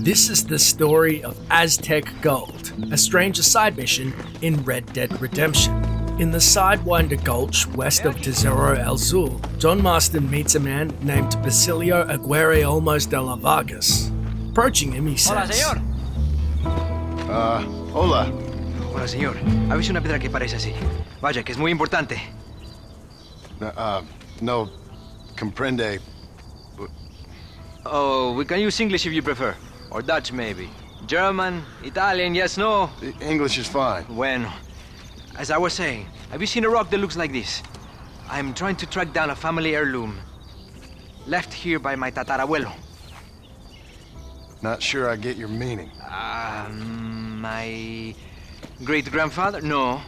This is the story of Aztec Gold, a stranger side mission in Red Dead Redemption. In the Sidewinder Gulch west of Tesoro El Zul, John Marston meets a man named Basilio Aguirre Olmos de la Vargas. Approaching him, he says, Hola, señor. Hola. Hola, señor. Ha visto una piedra que parece así. Vaya, que es muy importante. No, comprende. Oh, we can use English if you prefer. Or Dutch, maybe. German, Italian, yes, no? English is fine. Bueno. As I was saying, have you seen a rock that looks like this? I'm trying to track down a family heirloom. Left here by my tatarabuelo. Not sure I get your meaning. My great-grandfather? No.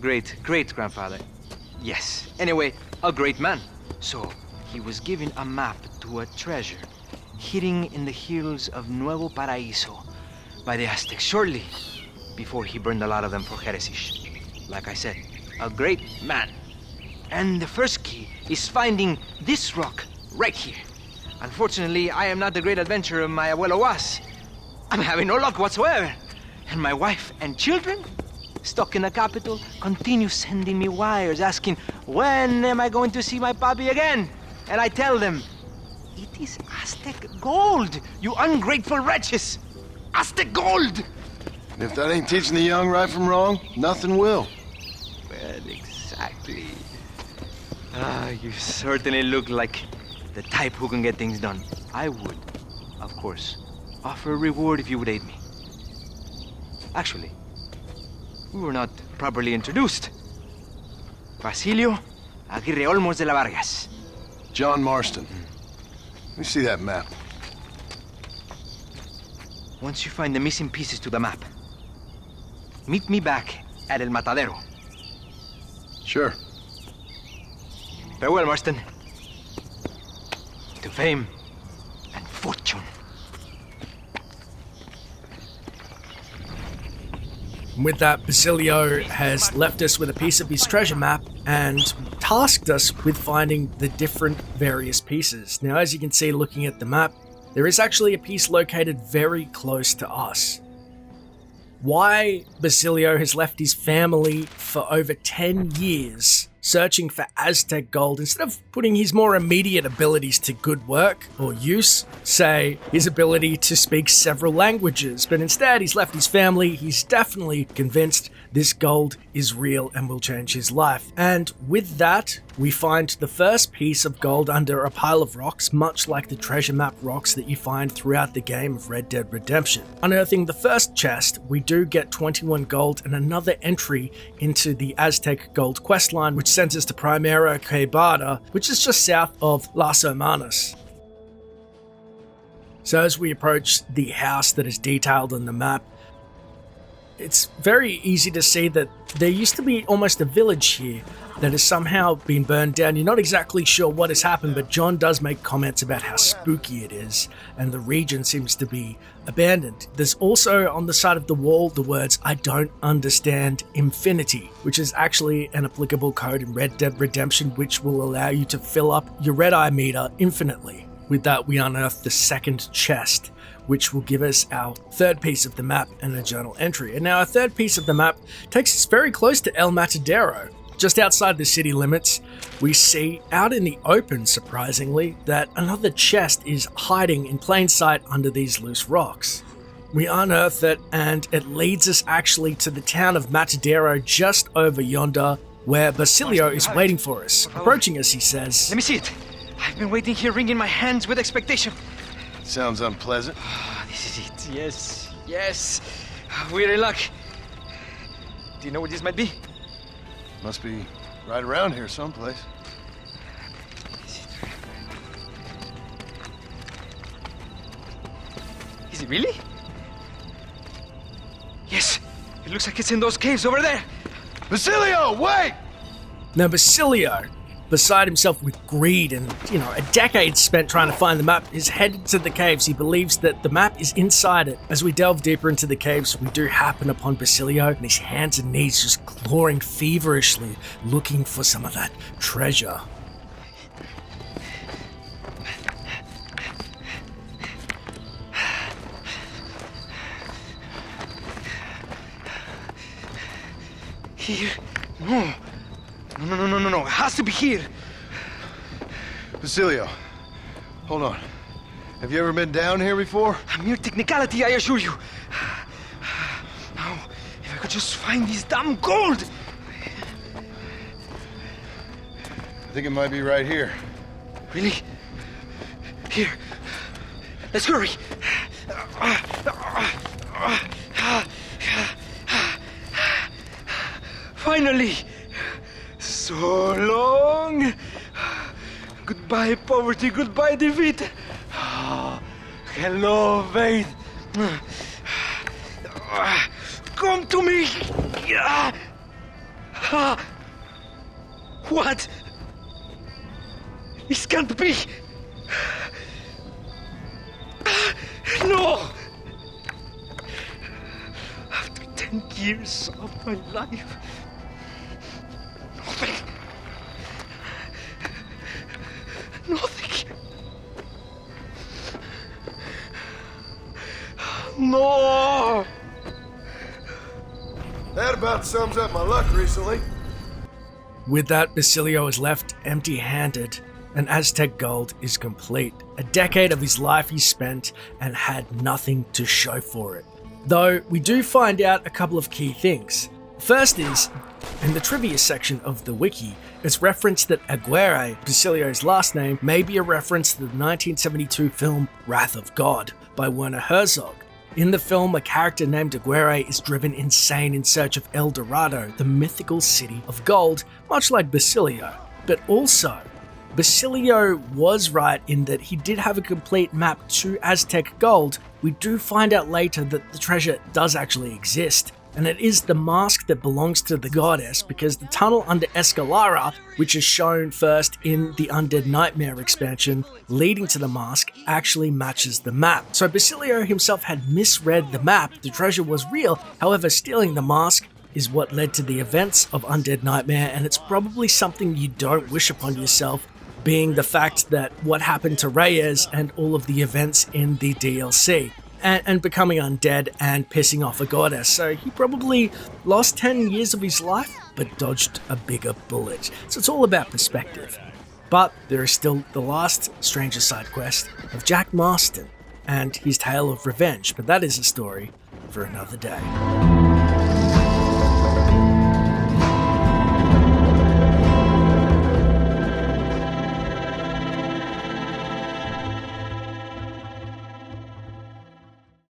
Great-great-grandfather. Yes. Anyway, a great man. So, he was given a map to a treasure hidden in the hills of Nuevo Paraíso by the Aztecs shortly before he burned a lot of them for heresy. Like I said, a great man. And the first key is finding this rock right here. Unfortunately, I am not the great adventurer my abuelo was. I'm having no luck whatsoever. And my wife and children, stuck in the capital, continue sending me wires asking, when am I going to see my papi again? And I tell them, it is Aztec gold, you ungrateful wretches! Aztec gold! And if that ain't teaching the young right from wrong, nothing will. Well, exactly. You certainly look like the type who can get things done. I would, of course, offer a reward if you would aid me. Actually, we were not properly introduced. Basilio Aguirre Olmos de la Vargas. John Marston. Let me see that map. Once you find the missing pieces to the map, meet me back at El Matadero. Sure. Farewell, Marston. To fame and fortune. With that, Basilio has left us with a piece of his treasure map and tasked us with finding the different various pieces. Now, as you can see looking at the map, there is actually a piece located very close to us. Why Basilio has left his family for over 10 years searching for Aztec gold instead of putting his more immediate abilities to good work or use, say his ability to speak several languages, but instead he's left his family. He's definitely convinced this gold is real and will change his life. And with that, we find the first piece of gold under a pile of rocks, much like the treasure map rocks that you find throughout the game of Red Dead Redemption. Unearthing the first chest, we do get 21 gold and another entry into the Aztec gold questline, which sends us to Primera Quebrada, which is just south of Las Hermanas. So as we approach the house that is detailed on the map, it's very easy to see that there used to be almost a village here that has somehow been burned down. You're not exactly sure what has happened, but John does make comments about how spooky it is, and the region seems to be abandoned. There's also on the side of the wall the words, "I don't understand infinity," which is actually an applicable code in Red Dead Redemption, which will allow you to fill up your red eye meter infinitely. With that, we unearth the second chest, which will give us our third piece of the map and a journal entry. And now our third piece of the map takes us very close to El Matadero. Just outside the city limits, we see out in the open, surprisingly, that another chest is hiding in plain sight under these loose rocks. We unearth it, and it leads us actually to the town of Matadero just over yonder, where Basilio is waiting for us. Approaching us, he says, Let me see it. I've been waiting here wringing my hands with expectation. Sounds unpleasant. This is it. Yes. We're in luck. Do you know what this might be? Must be right around here someplace. Is it really? Yes. It looks like it's in those caves over there. Basilio, wait! Now Basilio, beside himself with greed and, a decade spent trying to find the map, is headed to the caves. He believes that the map is inside it. As we delve deeper into the caves, we do happen upon Basilio, and his hands and knees just clawing feverishly, looking for some of that treasure. Here? No. No. It has to be here. Basilio, hold on. Have you ever been down here before? A mere technicality, I assure you. Now, if I could just find this damn gold. I think it might be right here. Really? Here. Let's hurry. Finally! So long! Goodbye, poverty. Goodbye, defeat. Hello, faith. Come to me! What? This can't be! No! After 10 years of my life, nothing. No! That about sums up my luck recently. With that, Basilio is left empty-handed, and Aztec gold is complete. A decade of his life he spent and had nothing to show for it. Though we do find out a couple of key things. First is, in the trivia section of the wiki, it's referenced that Aguirre, Basilio's last name, may be a reference to the 1972 film Wrath of God by Werner Herzog. In the film, a character named Aguirre is driven insane in search of El Dorado, the mythical city of gold, much like Basilio. But also, Basilio was right in that he did have a complete map to Aztec gold. We do find out later that the treasure does actually exist, and it is the mask that belongs to the goddess, because the tunnel under Escalara, which is shown first in the Undead Nightmare expansion, leading to the mask, actually matches the map. So Basilio himself had misread the map. The treasure was real, however stealing the mask is what led to the events of Undead Nightmare, and it's probably something you don't wish upon yourself, being the fact that what happened to Reyes and all of the events in the DLC. And becoming undead and pissing off a goddess. So he probably lost 10 years of his life, but dodged a bigger bullet. So it's all about perspective. But there is still the last Stranger side quest of Jack Marston and his tale of revenge, but that is a story for another day.